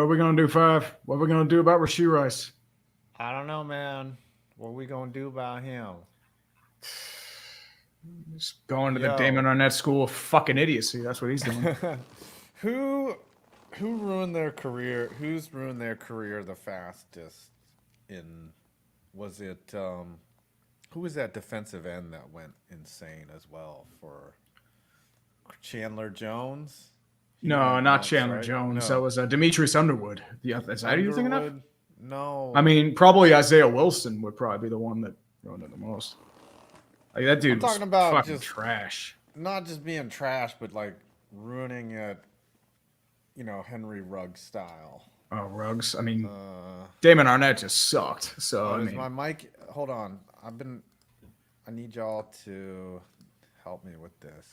What are we gonna do, Five? What are we gonna do about Rashee Rice? I don't know, man. What are we gonna do about him? He's going to the Damon Yo, Arnett school of fucking idiocy. That's what he's doing. who who ruined their career? Who's ruined their career the fastest? In was it who was that defensive end that went insane as well for Chandler Jones? He No, went not nuts, Chandler right? Jones. That No, was Demetrius Underwood. Yeah, is that who you're thinking of? Underwood. No, I mean, probably Isaiah Wilson would probably be the one that ruined it the most. Like that I'm dude was talking about fucking just trash. not just being trash, but like ruining it. Henry Ruggs style. Oh, Ruggs. I mean, Uh, Damon Arnett just sucked. So oh, I is my mean, mic? Hold on. I need y'all to help me with this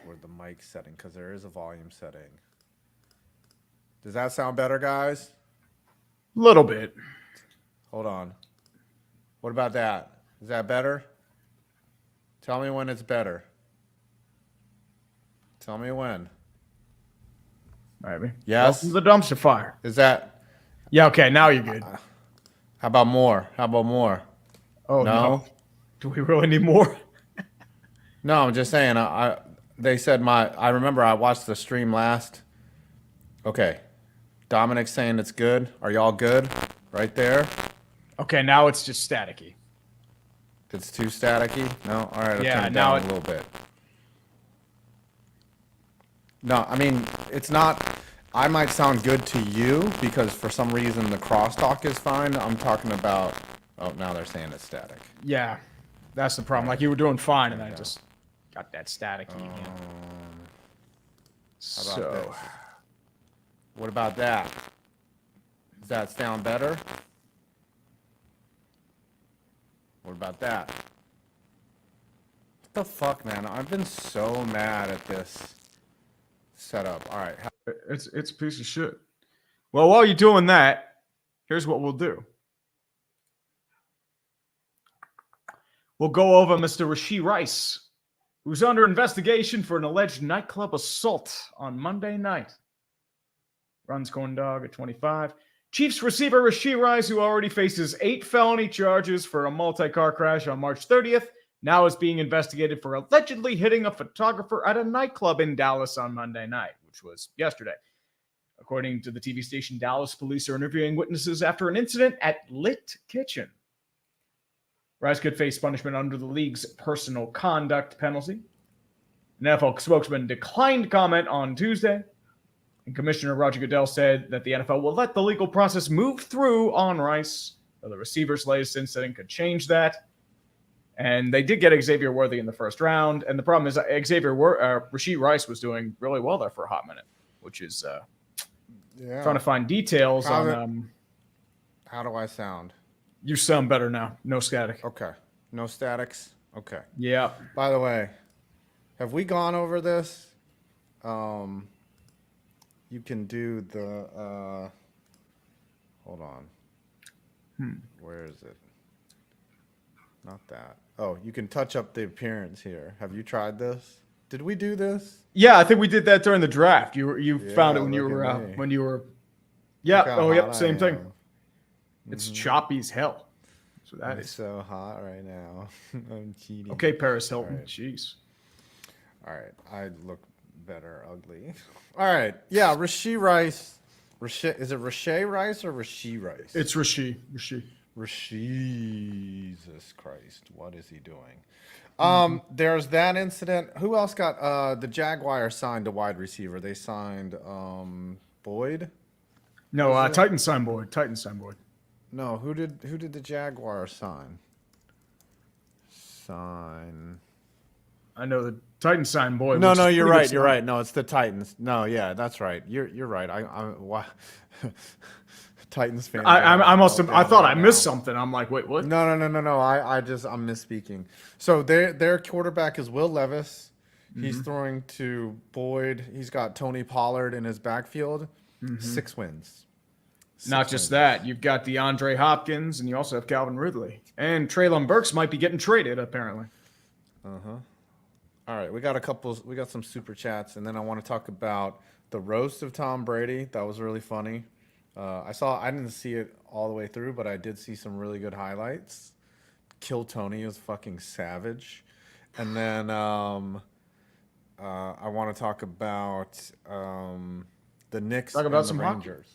for the mic setting because there is a volume setting. Does that sound better, guys? little bit. Hold on. What about that? Is that better? Tell me when it's better. Tell me when. Maybe. Welcome Yes? to the dumpster fire. Is that. Yeah. Okay. Now you're good. How about more? How about more? Oh No? no. Do we really need more? No, I'm just saying. They said I remember I watched the stream last. Okay, Dominic's saying it's good. Are y'all good? Right there. Okay. Now it's just staticky. It's too staticky. No. All right. I'll Yeah, turn it now down a little bit. No, I mean it's not. I might sound good to you because for some reason the crosstalk is fine. I'm talking about. Oh, now they're saying it's static. Yeah. That's the problem. Like you were doing fine, and then Yeah. it just got that staticky again. How about So this? What about that? Does that sound better? What about that? What the fuck, man? I've been so mad at this setup. All right. it's a piece of shit. Well, while you're doing that, here's what we'll do. We'll go over Mr. Rashee Rice, who's under investigation for an alleged nightclub assault on Monday night. Runs corn dog at 25. Chiefs receiver Rashee Rice, who already faces 8 felony charges for a multi-car crash on March 30th, now is being investigated for allegedly hitting a photographer at a nightclub in Dallas on Monday night, which was yesterday. According to the TV station, Dallas police are interviewing witnesses after an incident at Lit Kitchen. Rice could face punishment under the league's personal conduct penalty. An NFL spokesman declined comment on Tuesday, and Commissioner Roger Goodell said that the NFL will let the legal process move through on Rice, though the receiver's latest incident could change that. And they did get Xavier Worthy in the first round, and the problem is Rashee Rice was doing really well there for a hot minute, which is Yeah. trying to find details How's on. How do I sound? You sound better now. No static. Okay. No statics. Okay. Yeah. By the way, have we gone over this? You can do the. Hold on. Where is it? Not that. Oh, you can touch up the appearance here. Have you tried this? Did we do this? Yeah, I think we did that during the draft. You found it when look at me. when you were. Yeah. Look how Oh, yep. hot I Same thing. am. It's choppy as hell. So that I'm is so hot right now. I'm cheating. okay. Paris Hilton. All right. Jeez. All right. I look better ugly. All right. Yeah, Rashee Rice. Is it Rashee Rice or Rashee Rice? It's Rashee. Jesus Christ. What is he doing? There's that incident. Who else got the Jaguars signed a wide receiver? They signed Boyd? No, Was it? Titan sign Boyd. No, who did the Jaguars sign? I know the Titans signed Boyd. No, which no, is you're pretty right. good You're sign. right. No, it's the Titans. No, yeah, that's right. You're right. Why? Titans fan. I must have. I thought I missed something. something. I'm like, wait, what? No. I'm misspeaking. So their quarterback is Will Levis. He's throwing to Boyd. He's got Tony Pollard in his backfield. 6 wins. Not just that. You've got DeAndre Hopkins, and you also have Calvin Ridley. And Treylon Burks might be getting traded, apparently. All right, we got some super chats, and then I want to talk about the roast of Tom Brady. That was really funny. I didn't see it all the way through, but I did see some really good highlights. Kill Tony was fucking savage. And then I want to talk about the Knicks Talk and about the some hockey. Rangers.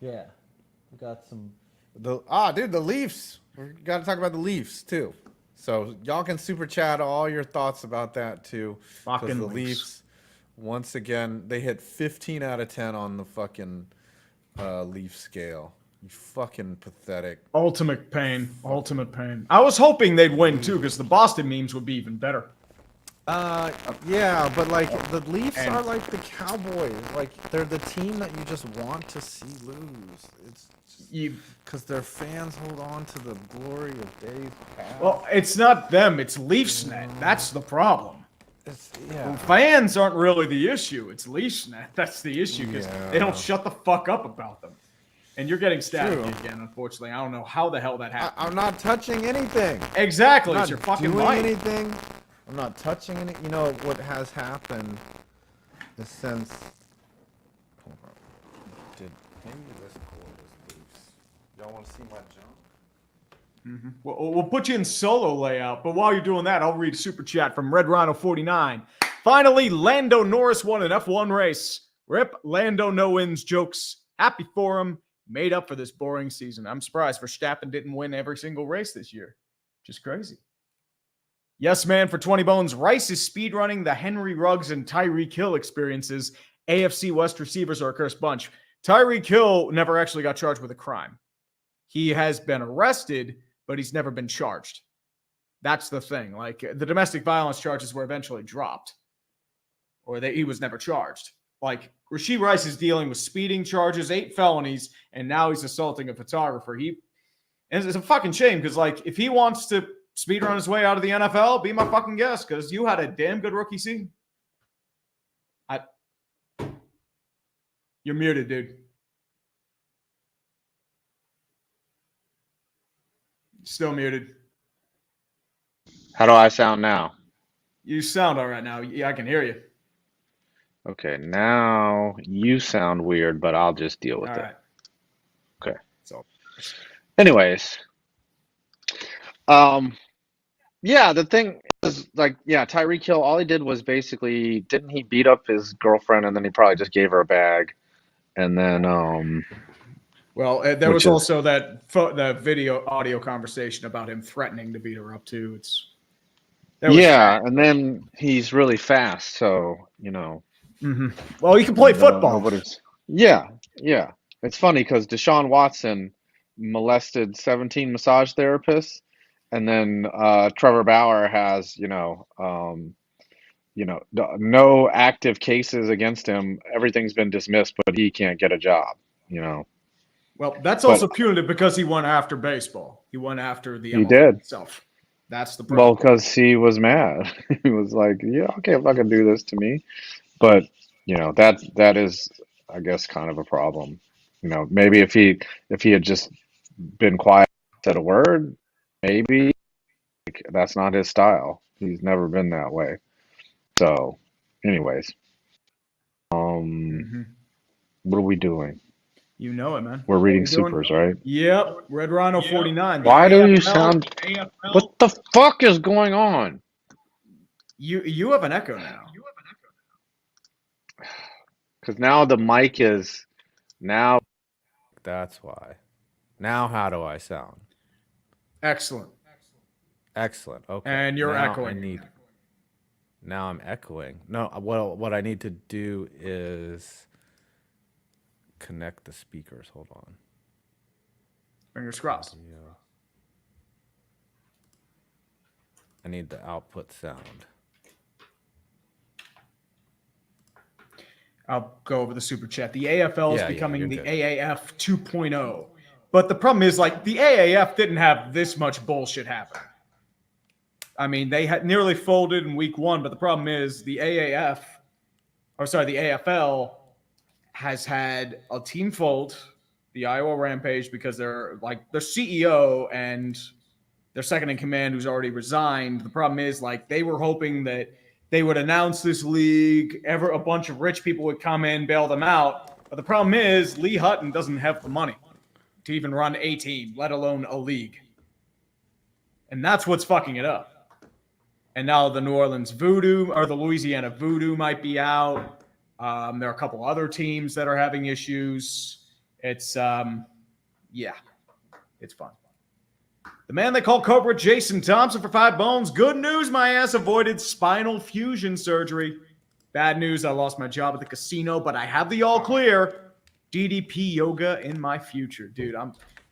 Yeah, we got some. The Leafs. We got to talk about the Leafs too. So y'all can super chat all your thoughts about that too. Because Fucking the Leafs. Leafs, once again, they hit 15 out of 10 on the fucking Leaf scale. You fucking pathetic. Ultimate pain. Ultimate pain. I was hoping they'd win too, because the Boston memes would be even better. Yeah, but like the Leafs And- are like the Cowboys. Like they're the team that you just want to see lose. It's because their fans hold on to the glory of days past. Well, it's not them. It's Leafsnet. That's the problem. Yeah. Fans aren't really the issue. It's Leafsnet. That's the issue, because Yeah. they don't shut the fuck up about them. And you're getting static True. again, unfortunately. I don't know how the hell that happened. I'm not touching anything. Exactly. I'm It's not your fucking doing mic. anything. I'm not touching any. You know what has happened is since. Hold on. Maybe this cord is loose. Y'all want to see my jump? We'll put you in solo layout, but while you're doing that, I'll read a super chat from Red Rhino 49. Finally, Lando Norris won an F1 race. Rip Lando no wins jokes. Happy for him. Made up for this boring season. I'm surprised Verstappen didn't win every single race this year. Just crazy. Yes, man, for 20 bones. Rice is speedrunning the Henry Ruggs and Tyreek Hill experiences. AFC West receivers are a cursed bunch. Tyreek Hill never actually got charged with a crime. He has been arrested, but he's never been charged. That's the thing. Like, the domestic violence charges were eventually dropped, or he was never charged. Like, Rashee Rice is dealing with speeding charges, 8 felonies, and now he's assaulting a photographer. And it's a fucking shame, because, like, if he wants to speedrun his way out of the NFL, be my fucking guest, because you had a damn good rookie season. You're muted, dude. Still muted. How do I sound now? You sound all right now. Yeah, I can hear you. Okay, now you sound weird, but I'll just deal with All it. right. Okay. So, Anyways, yeah, the thing is, like, yeah, Tyreek Hill, all he did was basically, didn't he beat up his girlfriend and then he probably just gave her a bag, and then well, there was which is also that video audio conversation about him threatening to beat her up too. yeah, and then he's really fast, so Well, he can play football. nobody's yeah, yeah. It's funny because Deshaun Watson molested 17 massage therapists, and then Trevor Bauer has no active cases against him. Everything's been dismissed, but he can't get a job. Well, that's But also punitive because he went after baseball. He went after the he MLB did. itself. That's the Well, problem. because he was mad. He was like, "Yeah, okay, if I can do this to me," but that is, I guess, kind of a problem. Maybe if he had just been quiet, said a word, maybe. Like, that's not his style. He's never been that way. So, anyways, Mhm. what are we doing? You know it, man. We're reading What are we doing? supers, right? Yep. Red Rhino 49. The Why do you AFL sound? What the fuck is going on? You have an echo now. Because now the mic is now. That's why. Now, how do I sound? Excellent. Excellent. Okay. And you're now echoing. Now I'm echoing. No, what I need to do is connect the speakers. Hold on. Fingers crossed. Yeah. I need the output sound. I'll go over the super chat. The AFL is Yeah, becoming you're the good. AAF 2.0. But the problem is, like, the AAF didn't have this much bullshit happen. I mean, they had nearly folded in week 1, but the problem is the AFL has had a team fold, the Iowa Rampage, because their CEO and their second in command, who's already resigned. The problem is, like, they were hoping that they would announce this league. A bunch of rich people would come in, bail them out. But the problem is Lee Hutton doesn't have the money to even run a team, let alone a league. And that's what's fucking it up. And now the New Orleans Voodoo or the Louisiana Voodoo might be out. There are a couple other teams that are having issues. It's, it's fun. The man they call Cobra, Jason Thompson, for 5 bones. Good news, my ass avoided spinal fusion surgery. Bad news, I lost my job at the casino, but I have the all clear. DDP yoga in my future. Dude,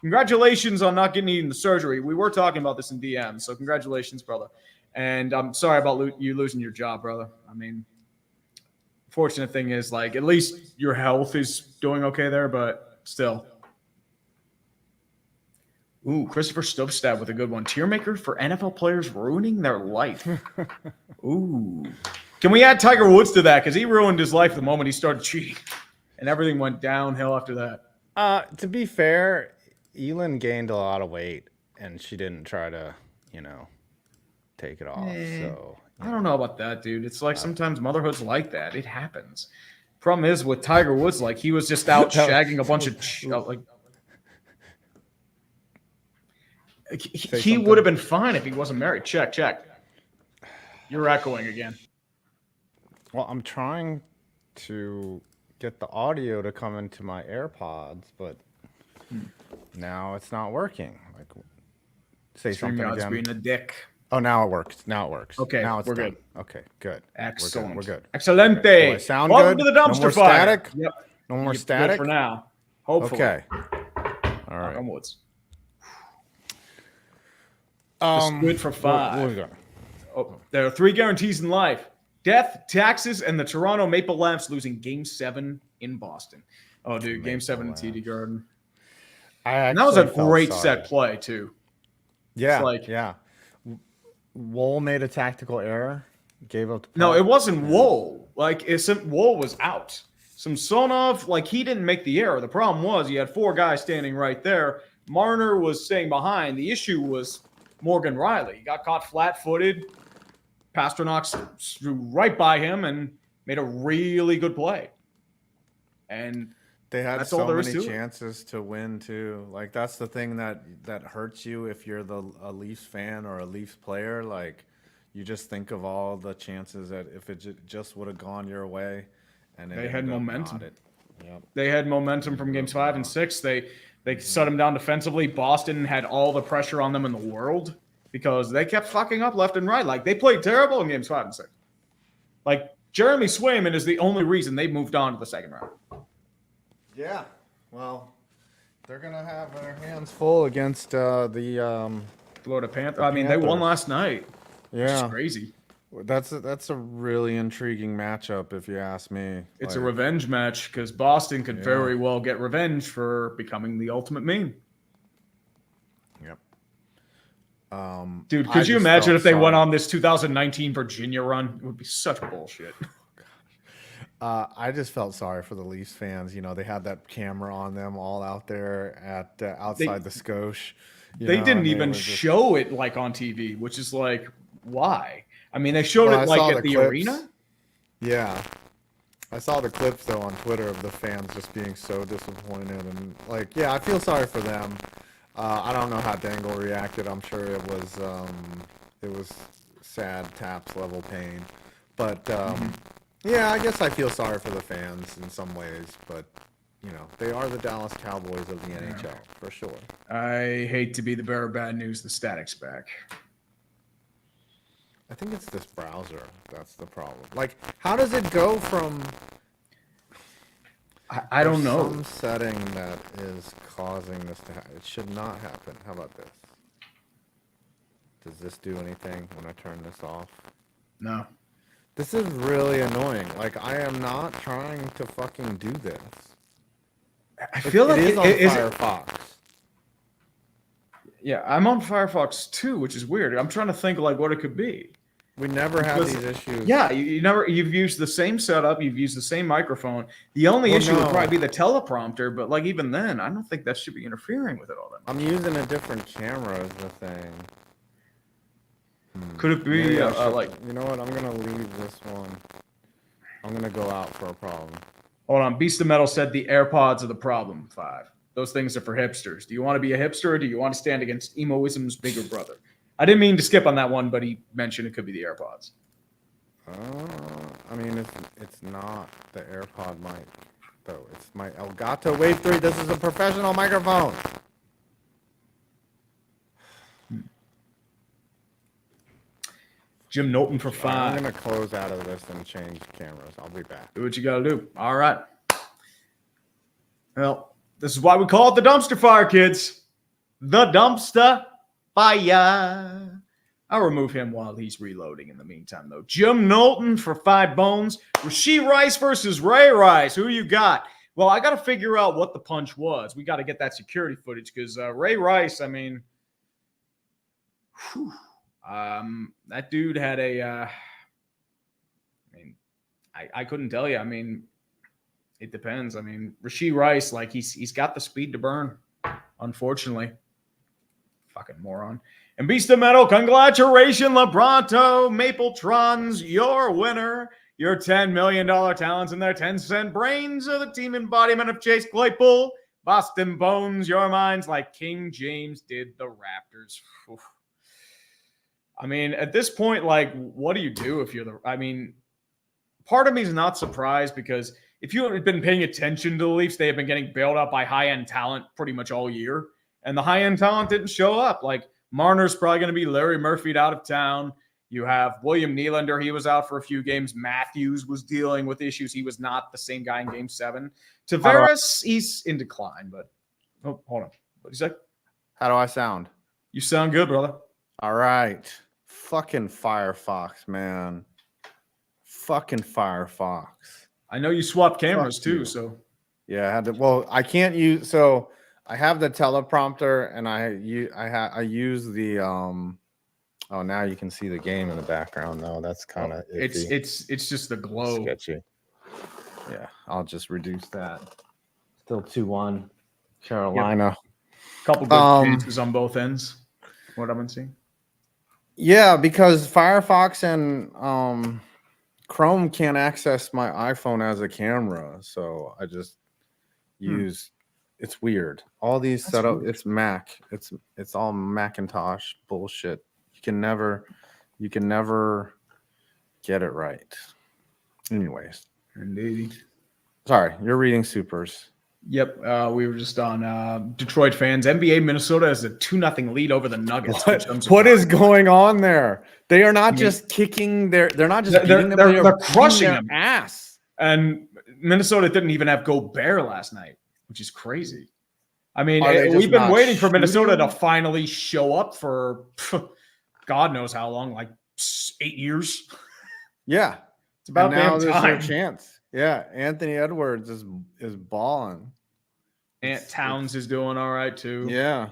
congratulations on not getting the surgery. We were talking about this in DM, so congratulations, brother. And I'm sorry about you losing your job, brother. I mean, fortunate thing is, like, at least your health is doing okay there, but still. Ooh, Christopher Stokestad with a good one. Tier maker for NFL players ruining their life. Ooh. Can we add Tiger Woods to that? Because he ruined his life the moment he started cheating. And everything went downhill after that. To be fair, Elin gained a lot of weight, and she didn't try to, take it off. So I don't know about that, dude. It's like sometimes motherhood's like that. It happens. Problem is with Tiger Woods, like he was just out shagging a bunch of he would have been fine if he wasn't married. Check. You're echoing again. Well, I'm trying to get the audio to come into my AirPods, but now it's not working. Like, say something StreamYard's again. being a dick. Oh, now it works. Okay, now it's we're done. good. Okay, good. Excellent. We're good. Excelente. Do I sound Welcome good? to the dumpster No more fire. static? Yep. No more Good static? for now. Hopefully. Okay. All right. Woods. It's good for 5. What we got? Oh, there are 3 guarantees in life: death, taxes, and the Toronto Maple Leafs losing Game 7 in Boston. Oh, dude, Game 7 in TD Garden. And that was a great set play, too. Yeah, like, yeah. Wool made a tactical error, gave up the puck. No, it wasn't Wool. Like, Wool was out. Samsonov, like, he didn't make the error. The problem was you had 4 guys standing right there. Marner was staying behind. The issue was Morgan Riley. He got caught flat-footed. Pasternak threw right by him and made a really good play. And they had that's so all there is many to it. chances to win too. Like that's the thing that hurts you if you're a Leafs fan or a Leafs player. Like you just think of all the chances that if it just would have gone your way, and they had momentum. Yep. They had momentum from games 5 and 6. They shut them down defensively. Boston had all the pressure on them in the world because they kept fucking up left and right. Like they played terrible in games 5 and 6. Like Jeremy Swayman is the only reason they moved on to the second round. Yeah. Well, they're gonna have their hands full against the Florida Panthers. I mean, they won last night. Yeah, which is crazy. That's a really intriguing matchup, if you ask me. It's a revenge match because Boston could very well get revenge for becoming the ultimate meme. Yep. Dude, could you imagine if they went on this 2019 Virginia run? It would be such bullshit. I just felt sorry for the Leafs fans. You know, they had that camera on them all out there at outside the Scotia. They didn't even show it like on TV, which is like, why? I mean, they showed it like at the arena. Yeah. I saw the clips though on Twitter of the fans just being so disappointed and like, yeah, I feel sorry for them. I don't know how Dangle reacted. I'm sure it was sad taps level pain, but yeah, I guess I feel sorry for the fans in some ways, but you know, they are the Dallas Cowboys of the NHL for sure. I hate to be the bearer of bad news. The static's back. I think it's this browser that's the problem. Like, how does it go from? I don't know. Some setting that is causing this to happen. It should not happen. How about this? Does this do anything when I turn this off? No. This is really annoying. Like, I am not trying to fucking do this. I feel like it is on Firefox. Yeah, I'm on Firefox too, which is weird. I'm trying to think like what it could be. We never have these issues. Yeah, you've used the same setup, you've used the same microphone. The only issue would probably be the teleprompter, but like even then, I don't think that should be interfering with it all that much. I'm using a different camera is the thing. Could it be Maybe I should- like? You know what? I'm gonna leave this one. I'm gonna go out for a problem. Hold on. Beast of Metal said the AirPods are the problem. 5. Those things are for hipsters. Do you want to be a hipster or do you want to stand against emoism's bigger brother? I didn't mean to skip on that one, but he mentioned it could be the AirPods. I mean, it's not the AirPod mic, though. It's my Elgato Wave 3. This is a professional microphone. Jim Knowlton for I'm 5. gonna close out of this and change cameras. I'll be back. Do what you got to do. All right. Well, this is why we call it the dumpster fire, kids. The dumpster fire. I'll remove him while he's reloading in the meantime, though. Jim Knowlton for 5 bones. Rashee Rice versus Ray Rice. Who you got? Well, I got to figure out what the punch was. We got to get that security footage because Ray Rice, I mean, that dude had a. I couldn't tell you. I mean, it depends. I mean, Rashee Rice, like he's got the speed to burn. Unfortunately, fucking moron. And Beast of Metal, congratulations, Lebronto, Mapletrons, your winner. Your $10 million talents and their 10-cent brains are the team embodiment of Chase Claypool. Boston Bones, your minds like King James did the Raptors. Oof. I mean, at this point, like, what do you do if you're the... I mean, part of me is not surprised because if you have been paying attention to the Leafs, they have been getting bailed out by high-end talent pretty much all year. And the high-end talent didn't show up. Like, Marner's probably going to be Larry Murphy'd out of town. You have William Nylander. He was out for a few games. Matthews was dealing with issues. He was not the same guy in Game 7. Tavares, he's in decline, but... Oh, hold on. What did you say? How do I sound? You sound good, brother. All right. Fucking Firefox, man. Fucking Firefox. I know you swapped cameras Fuck too, you. so... Yeah, I had to. Well, I can't use. So I have the teleprompter, and I use the. Oh, now you can see the game in the background. though. That's kind of. It's just the glow. Sketchy. Yeah, I'll just reduce that. Still 2-1, Carolina. Couple good chances on both ends. What I've been seeing. Yeah, because Firefox and Chrome can't access my iPhone as a camera, so I just use. It's weird. All these setup. Weird. It's Mac. It's all Macintosh bullshit. You can never get it right. Anyways, indeed. Sorry, you're reading Supers. Yep, we were just on Detroit fans. NBA Minnesota has a 2-0 lead over the Nuggets. What is going on there? They are not just kicking their. They're not just. They're crushing them ass. And Minnesota didn't even have Gobert last night, which is crazy. I mean, we've been waiting for Minnesota to finally show up for God knows how long, like 8 years. Yeah, it's about damn time. Their chance. Yeah, Anthony Edwards is balling. Ant Towns is doing all right too. Yeah.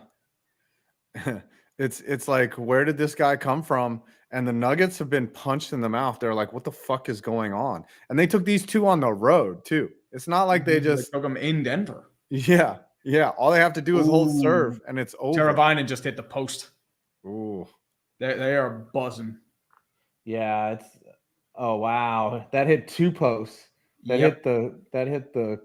It's like, where did this guy come from? And the Nuggets have been punched in the mouth. They're like, what the fuck is going on? And they took these 2 on the road too. It's not like they just took them in Denver. Yeah. All they have to do is hold serve, and it's over. Teravainen just hit the post. Ooh. They are buzzing. Yeah, it's oh wow. That hit 2 posts. That hit the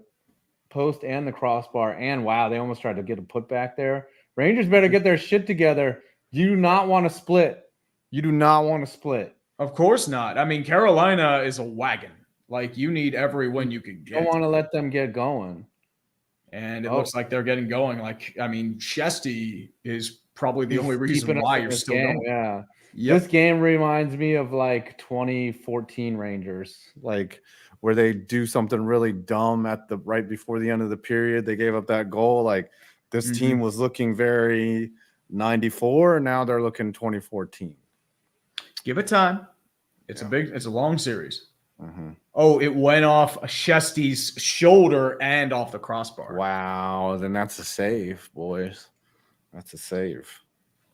post and the crossbar. And wow, they almost tried to get a putback there. Rangers better get their shit together. You do not want to split. You do not want to split. Of course not. I mean, Carolina is a wagon. Like, you need every win you can get. You don't want to let them get going. And it looks like they're getting going. Like, I mean, Shesty is probably the only reason why you're still going. Yeah. Yep. This game reminds me of like 2014 Rangers. Like, where they do something really dumb right before the end of the period. They gave up that goal. Like, this team was looking very 94, and now they're looking 2014. Give it time. It's a long series. Oh, it went off Shesty's shoulder and off the crossbar. Wow, then that's a save, boys. That's a save.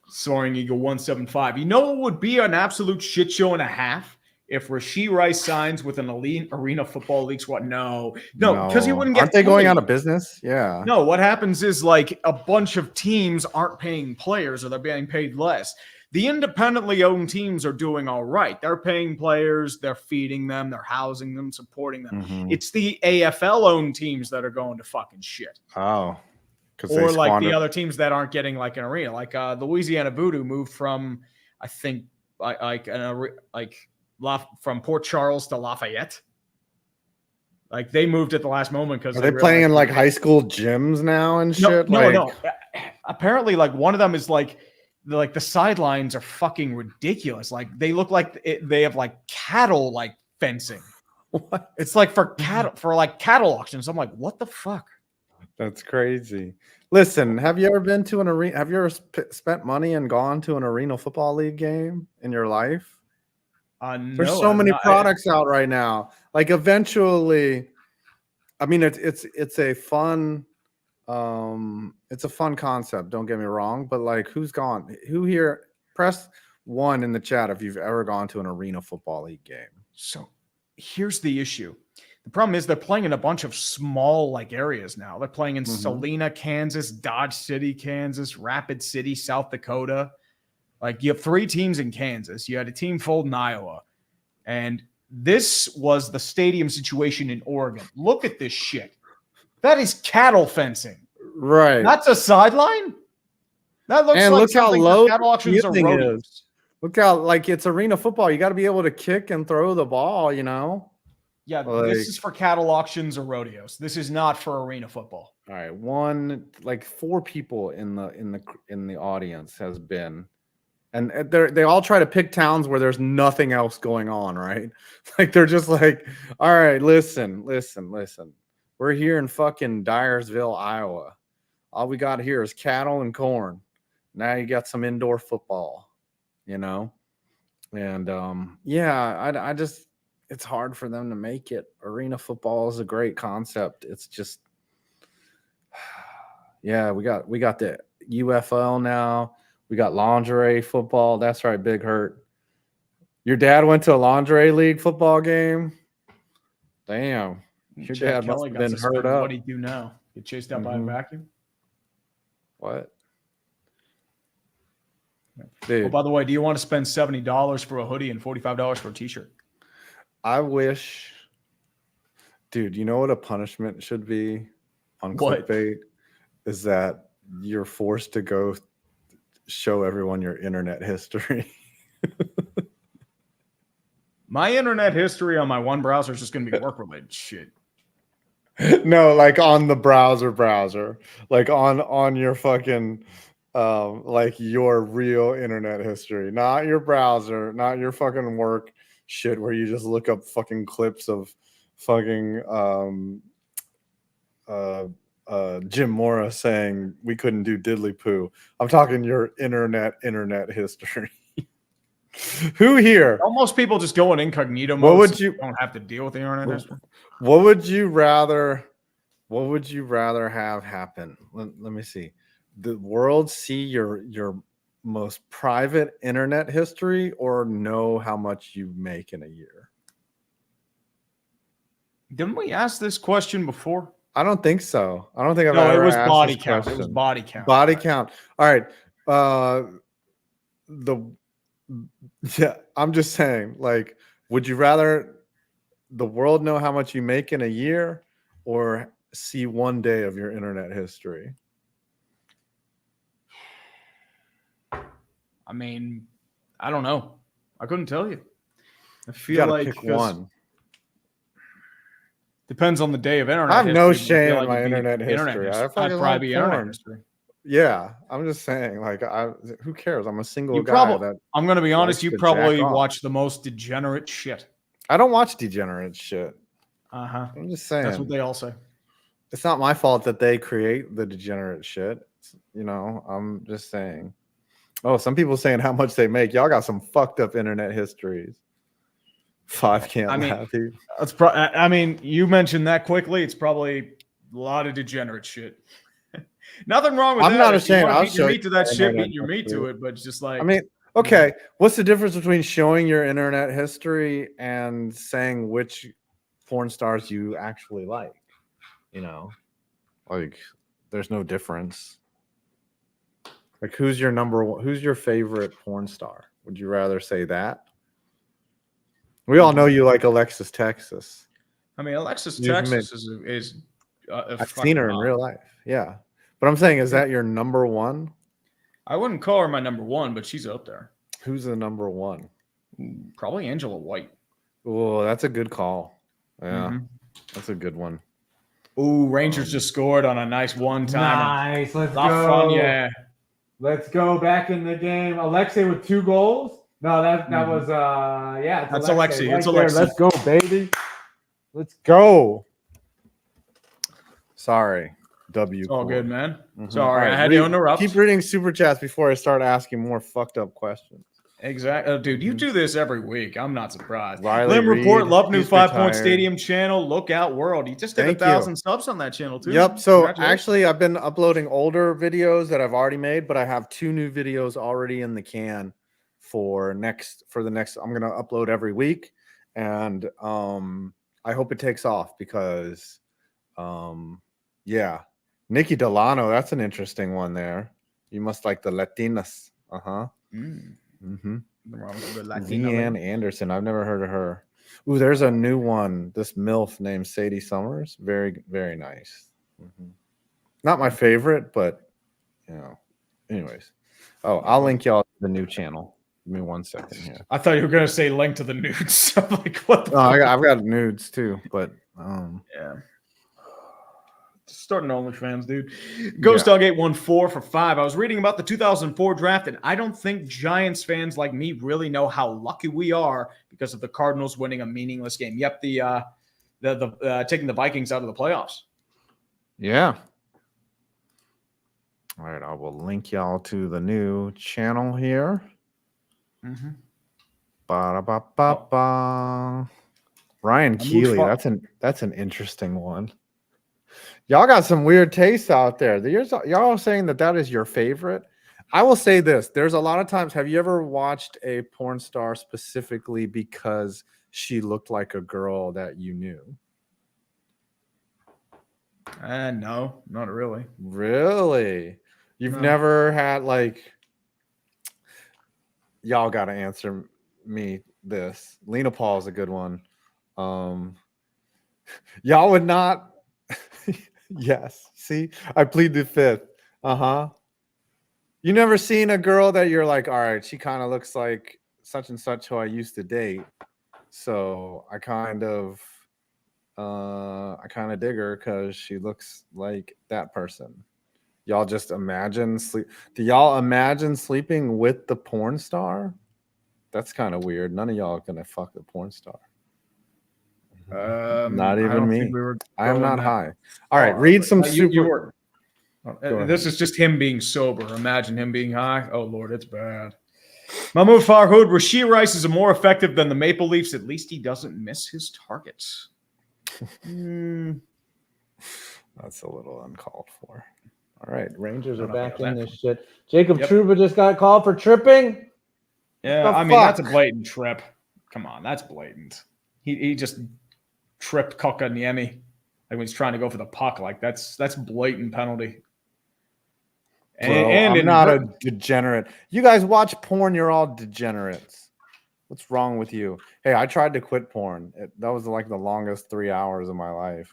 Soaring Eagle 175. You know what would be an absolute shit show and a half if Rashee Rice signs with an elite arena football league squad. No, because he wouldn't get. Aren't they going paid. out of business? Yeah. No, what happens is like a bunch of teams aren't paying players or they're being paid less. The independently owned teams are doing all right. They're paying players, they're feeding them, they're housing them, supporting them. Mhm. It's the AFL owned teams that are going to fucking shit. Oh. Or like the other teams that aren't getting like an arena. Like Louisiana Voodoo moved from, I think, from Port Charles to Lafayette. Like they moved at the last moment because are they playing in like high school gyms now and shit? No. Apparently, like one of them is like the sidelines are fucking ridiculous. Like they look like they have like cattle like fencing. What? It's like for cattle auctions. I'm like, what the fuck? That's crazy. Listen, have you ever been to an arena? Have you ever spent money and gone to an arena football league game in your life? There's so many products out right now. Like eventually, I mean, it's a fun concept. Don't get me wrong, but like, who here? Press 1 in the chat if you've ever gone to an arena football league game. So here's the issue. The problem is they're playing in a bunch of small like areas now. They're playing in Salina, Kansas, Dodge City, Kansas, Rapid City, South Dakota. Like you have 3 teams in Kansas. You had a team fold in Iowa. And this was the stadium situation in Oregon. Look at this shit. That is cattle fencing. Right. That's a sideline? That looks and like look how low cattle auctions are rodeos. Is. Look how like it's arena football. You got to be able to kick and throw the ball, you know? Yeah, this is for cattle auctions or rodeos. This is not for arena football. All right, 4 people in the audience has been, and they all try to pick towns where there's nothing else going on, right? Like they're just like, all right, listen. We're here in fucking Dyersville, Iowa. All we got here is cattle and corn. Now you got some indoor football, you know, and I just. It's hard for them to make it. Arena football is a great concept. It's just, yeah, we got the UFL now. We got lingerie football. That's right, Big Hurt. Your dad went to a lingerie league football game? Damn. Your dad must have been hurt up. What do you do now? Get chased out by a vacuum? What? Dude. Oh, by the way, do you want to spend $70 for a hoodie and $45 for a t-shirt? I wish, dude, you know what a punishment should be on clickbait? Is that you're forced to go show everyone your internet history. My internet history on my one browser is just going to be work-related shit. No, like on the browser, like on your fucking, like your real internet history, not your browser, not your fucking work shit where you just look up fucking clips of fucking Jim Mora saying we couldn't do diddly poo. I'm talking your internet history. Who here? Almost people just go in incognito mode. What would you don't have to deal with the internet history? What would you rather have happen? Let me see. The world see your most private internet history or know how much you make in a year? Didn't we ask this question before? I don't think so. I don't think I've ever asked it was body this count. question. It was body count. Body count. All right. I'm just saying, like, would you rather the world know how much you make in a year or see one day of your internet history? I mean, I don't know. I couldn't tell you. I feel You gotta like pick one. Depends on the day of internet. I have no history, shame but I in feel my like it'd be internet history. I fucking I'd probably be like internet porn. history. Yeah, I'm just saying, like, who cares? I'm a single You guy. probably, I'm going to be honest, likes you to probably jack off. watch the most degenerate shit. I don't watch degenerate shit. Uh-huh. I'm just saying. That's what they all say. It's not my fault that they create the degenerate shit. You know, I'm just saying. Oh, some people saying how much they make. Y'all got some fucked up internet histories. 5 can't laugh. That's I mean, you mentioned that quickly. It's probably a lot of degenerate shit. Nothing wrong with that. I'm not ashamed. I'll beat your show meat to you that my shit, internet beat your meat to history. it, but it's just like, I mean, Okay, what's the difference between showing your internet history and saying which porn stars you actually like? You know, like there's no difference. Like who's your number one? Who's your favorite porn star? Would you rather say that? We all know you like Alexis Texas. I mean, Alexis You've Texas is I've seen her in real life. Yeah, but I'm saying, is that your number one? I wouldn't call her my number one, but she's up there. Who's the number one? Probably Angela White. Oh, that's a good call. Yeah, Mhm. that's a good one. Ooh, Rangers just scored on a nice one-timer. Nice. Let's La go. Freniere. Let's go back in the game. Alexei with 2 goals. No, that was yeah. It's That's Alexei. Alexei. Right It's there. Alexei. Let's go, baby. Let's go. Sorry, W. It's all good, man. Mhm. Sorry, All right, I had to interrupt. Keep reading super chats before I start asking more fucked up questions. Exactly, dude. You do this every week. I'm not surprised. Riley Lim Report, Reed, love new he's 5 Point retired. Stadium channel. Look out, world. He just did Thank 1,000 you. subs on that channel too. Yep. So Congratulations. actually, I've been uploading older videos that I've already made, but I have 2 new videos already in the can for the next. I'm gonna upload every week, and I hope it takes off because, yeah, Nikki Delano. That's an interesting one there. You must like the Latinas. Mm-hmm. Leanne Anderson. I've never heard of her. Ooh, there's a new one. This MILF named Sadie Summers. Very, very nice. Not my favorite, but you know. Anyways. Oh, I'll link y'all to the new channel. Give me 1 second here. I thought you were gonna say link to the nudes. I'm like, what the Oh, I've got nudes too, but yeah. Starting OnlyFans, dude. Ghost Dog 814 for 5. I was reading about the 2004 draft, and I don't think Giants fans like me really know how lucky we are because of the Cardinals winning a meaningless game. Yep, the taking the Vikings out of the playoffs. yeah. All right, I will link y'all to the new channel here. Ba-da-ba-ba-ba. Ryan Keeley, that's an interesting one. Y'all got some weird tastes out there. Y'all are saying that is your favorite. I will say this: there's a lot of times. Have you ever watched a porn star specifically because she looked like a girl that you knew? No, not really. Really? You've never had y'all got to answer me this. Lena Paul is a good one. Y'all would not. Yes. See, I plead the fifth. You never seen a girl that you're like, all right, she kind of looks like such and such who I used to date. So I kind of dig her because she looks like that person. Y'all just imagine do y'all imagine sleeping with the porn star? That's kind of weird. None of y'all are gonna fuck the porn star. Not even me. I am not high. All right, read some super. This is just him being sober. Imagine him being high. Oh Lord, it's bad. Mahmoud Farhood, Rashee Rice is more effective than the Maple Leafs. At least he doesn't miss his targets. That's a little uncalled for. All right, Rangers are back in this shit. Jacob Trouba just got called for tripping. Yeah, I mean that's a blatant trip. Come on, that's blatant. He just tripped Kotkaniemi like when he's trying to go for the puck. Like that's blatant penalty. And I'm not a degenerate. You guys watch porn, you're all degenerates. What's wrong with you? Hey, I tried to quit porn. That was like the longest 3 hours of my life.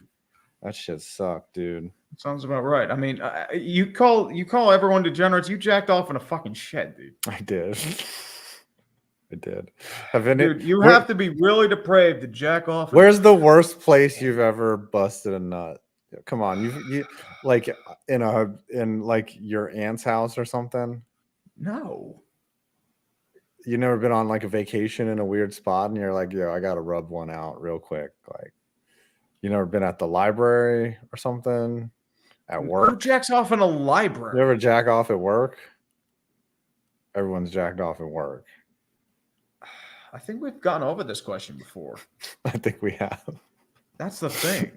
That shit sucked, dude. Sounds about right. I mean, you call everyone degenerates. You jacked off in a fucking shed, dude. I did. I did. Dude, you have to be really depraved to jack off. Where's the worst place you've ever busted a nut? Come on, you like in like your aunt's house or something? No. You never been on like a vacation in a weird spot and you're like, yo, I gotta rub one out real quick. Like, you never been at the library or something? At work? Who jacks off in a library? You ever jack off at work? Everyone's jacked off at work. I think we've gone over this question before. I think we have. That's the thing.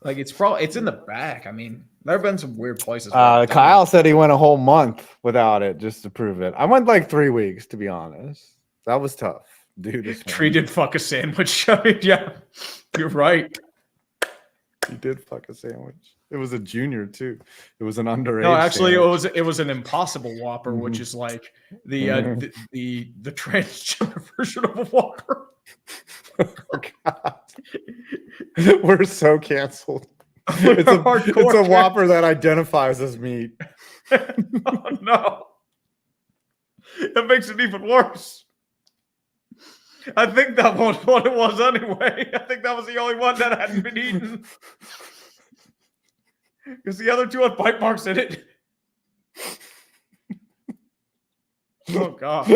Like it's in the back. I mean, there have been some weird places. where Kyle said he went a whole month without it just to prove it. I went like 3 weeks, to be honest. That was tough, dude. this Tree one. did fuck a sandwich. I mean, yeah, you're right. He did fuck a sandwich. It was a junior too. It was an underage. No, actually, sandwich. it was an Impossible Whopper, which is like the transgender version of a Whopper. Oh, God. We're so canceled. It's a Hardcore Whopper that identifies as meat. Oh no, that makes it even worse. I think that was what it was anyway. I think that was the only one that hadn't been eaten. Because the other two had bite marks in it. Oh God.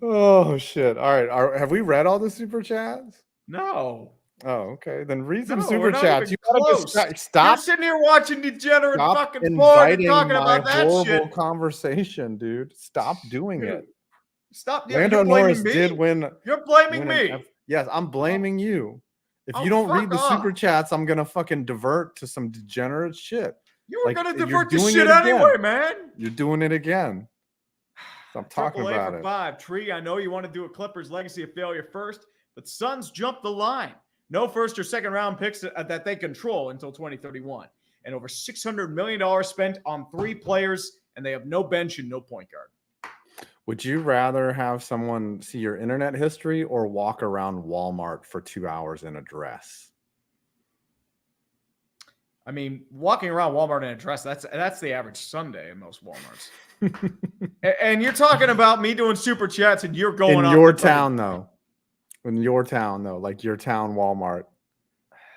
Oh shit. All right. Have we read all the super chats? No. Oh, okay. Then read some No, super we're not chats. even You gotta close. just stop. You're sitting here watching degenerate Stop fucking porn and inviting talking my about that horrible shit. conversation, dude. Stop doing Dude, it. Stop. Yeah, Lando you're blaming Norris me. did win. You're blaming win an me. F- yes, I'm blaming you. If Oh, you don't read fuck the super off. chats, I'm gonna fucking divert to some degenerate shit. You were Like, gonna you're divert the doing shit it again. anyway, man. You're doing it again. Stop talking Triple A about for it. 5. Tree, I know you want to do a Clippers legacy of failure first, but Suns jumped the line. No first or second round picks that they control until 2031. And over $600 million spent on 3 players, and they have no bench and no point guard. Would you rather have someone see your internet history or walk around Walmart for 2 hours in a dress? I mean, walking around Walmart in a dress, that's the average Sunday in most Walmarts. And you're talking about me doing super chats and you're going In off your the town, though. In your town, though. Like your town Walmart.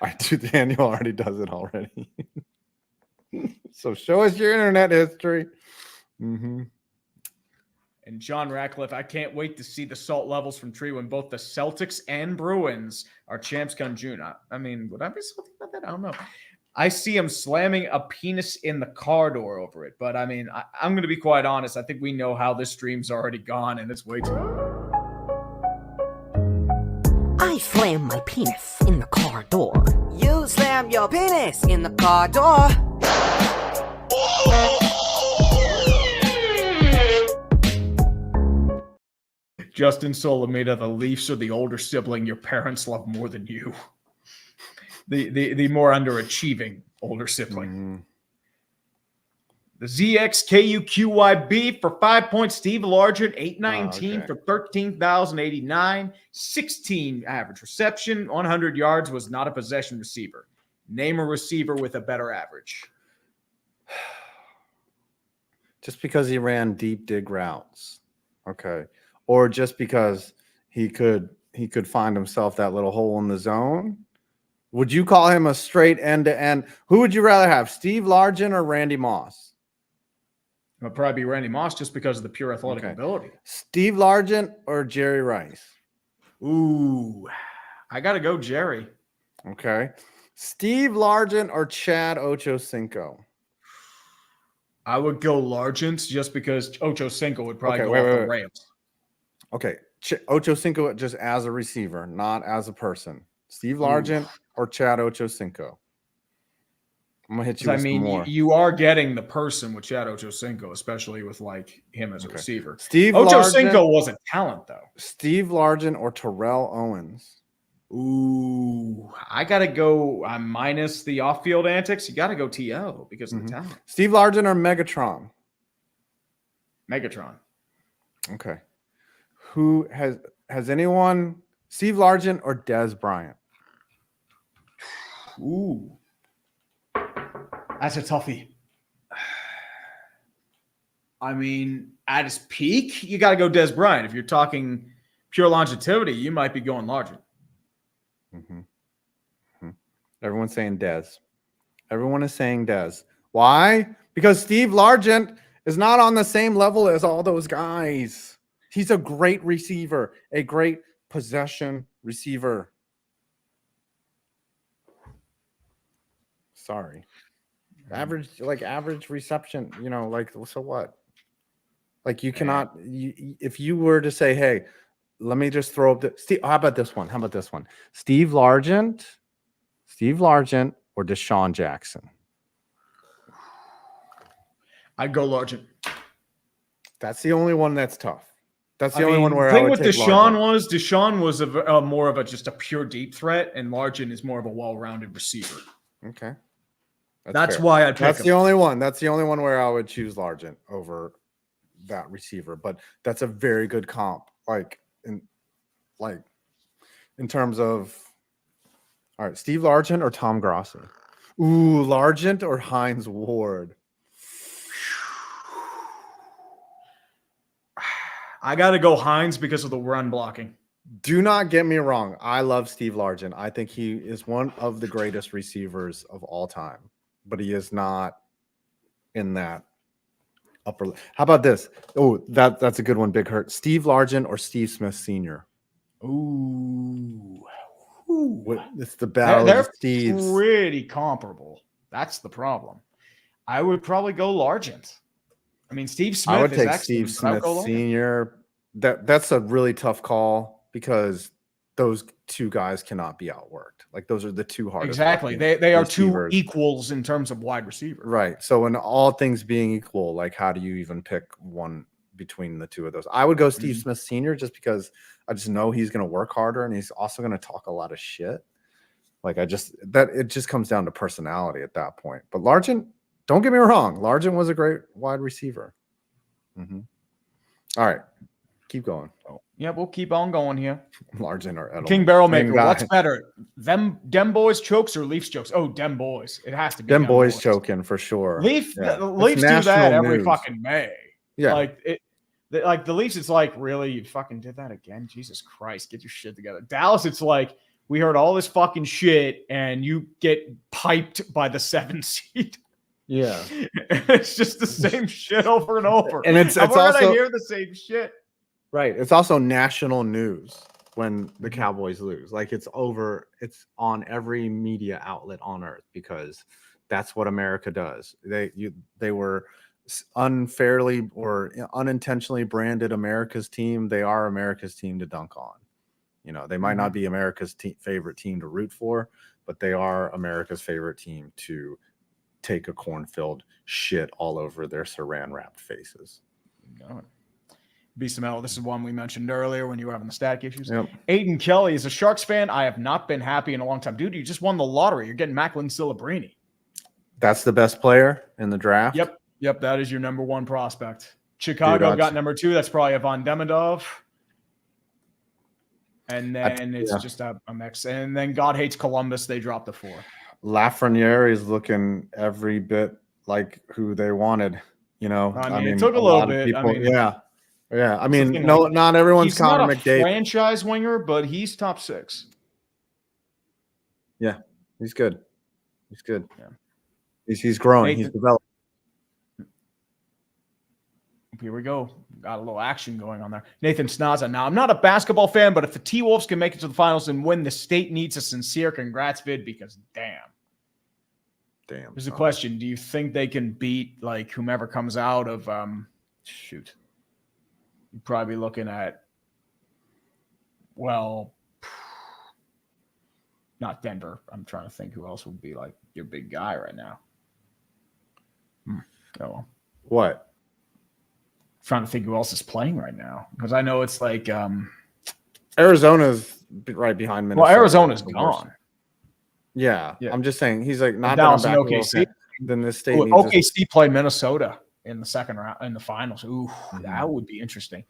I do. Daniel already does it already. So show us your internet history. Mm-hmm. And John Ratcliffe, I can't wait to see the salt levels from Tree when both the Celtics and Bruins are champs come June. I mean, would I be salty about that? I don't know. I see him slamming a penis in the car door over it. But I mean, I'm going to be quite honest. I think we know how this stream's already gone, and it's way too. I slam my penis in the car door. You slam your penis in the car door. Justin Solomita, the Leafs are the older sibling your parents love more than you. The more underachieving older sibling. Mm-hmm. The ZXKUQYB for 5 points. Steve Largent, 819 okay. for 13,089. 16 average reception. 100 yards, was not a possession receiver. Name a receiver with a better average. Just because he ran deep dig routes. Okay. Or just because he could find himself that little hole in the zone. Would you call him a straight end-to-end? Who would you rather have, Steve Largent or Randy Moss? It'll probably be Randy Moss just because of the pure athletic ability. Steve Largent or Jerry Rice? Ooh, I got to go Jerry. Okay. Steve Largent or Chad Ochocinco? I would go Largent just because Ochocinco would probably Okay, go wait, off wait, the wait. rails. Okay. Ochocinco just as a receiver, not as a person. Steve Largent or Chad Ochocinco? I'm going to hit you with some more. You are getting the person with Chad Ochocinco, especially with like him as a receiver. Steve Ochocinco Largent, was a talent, though. Steve Largent or Terrell Owens? Ooh, I got to go minus the off-field antics. You got to go T.O. because of the talent. Steve Largent or Megatron? Megatron. Okay. Who has anyone, Steve Largent or Des Bryant? Ooh. That's a toughie. I mean, at his peak, you got to go Des Bryant. If you're talking pure longevity, you might be going Largent. Mm-hmm. Mm-hmm. Everyone's saying Des. Everyone is saying Des. Why? Because Steve Largent is not on the same level as all those guys. He's a great receiver, a great possession receiver. Sorry. Average reception, so what? Like you cannot, if you were to say, hey, let me just throw up Steve, how about this one? Steve Largent or Deshaun Jackson? I'd go Largent. That's the only one that's tough. That's the I only mean, one where the I thing would with take Deshaun was a more of just a pure deep threat, and Largent is more of a well-rounded receiver. Okay. That's fair. why I'd pick That's him. the only one. That's the only one where I would choose Largent over that receiver. But that's a very good comp. In terms of, all right, Steve Largent or Tom Grossi? Ooh, Largent or Hines Ward? I got to go Hines because of the run blocking. Do not get me wrong. I love Steve Largent. I think he is one of the greatest receivers of all time, but he is not in that upper. How about this? Oh, that's a good one, Big Hurt. Steve Largent or Steve Smith Sr.? Ooh. It's the battle They're of the Steves. pretty comparable. That's the problem. I would probably go Largent. I mean, Steve Smith I would is take excellent, Steve but I'll Smith go Largent. Sr. That's a really tough call because those two guys cannot be outworked. Like those are the two hardest. Exactly. fucking They are two receivers. equals in terms of wide receiver. Right. So in all things being equal, like how do you even pick one between the two of those? I would go Steve Smith Sr. just because I just know he's going to work harder and he's also going to talk a lot of shit. Like it just comes down to personality at that point. But Largent, don't get me wrong, Largent was a great wide receiver. Mm-hmm. All right, keep going. Oh, yeah, we'll keep on going here. Largent or Edelman. King Barrelmaker, what's better? Dem boys chokes or Leafs jokes? Oh, Dem boys. It has to be Dem boys choking for sure. Leafs Yeah. do that every fucking May. Yeah. Like the Leafs, it's like, really? You fucking did that again? Jesus Christ, get your shit together. Dallas, it's like, we heard all this fucking shit and you get piped by the 7 seed. Yeah. It's just the same shit over and over. And it's also also hear the same shit. Right. It's also national news when the Cowboys lose. Like it's on every media outlet on earth because that's what America does. They were unfairly or unintentionally branded America's team. They are America's team to dunk on. You know, they might not be America's favorite team to root for, but they are America's favorite team to take a cornfield shit all over their saran wrapped faces. BSML, this is one we mentioned earlier when you were having the static issues. Yep. Aiden Kelly is a Sharks fan. I have not been happy in a long time. Dude, you just won the lottery. You're getting Macklin Cilibrini. That's the best player in the draft? Yep. That is your number one prospect. Chicago got number 2. That's probably Ivan Demidov. And then it's just a mix. And then God Hates Columbus. They dropped the 4. Lafreniere is looking every bit like who they wanted. You know, I mean it took a little bit. People, yeah. I mean, not everyone's Connor McDavid. He's not a franchise winger, but he's top 6. Yeah, he's good. Yeah, he's growing. He's developing. Here we go. Got a little action going on there. Nathan Snaza. Now, I'm not a basketball fan, but if the T-Wolves can make it to the finals and win, the state needs a sincere congrats vid because damn. There's a question. Do you think they can beat like whomever comes out of you'd probably be looking at not Denver. I'm trying to think who else would be like your big guy right now. Oh. What? Trying to think who else is playing right now because I know it's like Arizona's right behind Minnesota. Well, Arizona's gone. Yeah, I'm just saying he's like not Dallas that and OKC. Then this state needs OKC play Minnesota in the second round in the finals. Ooh, that would be interesting.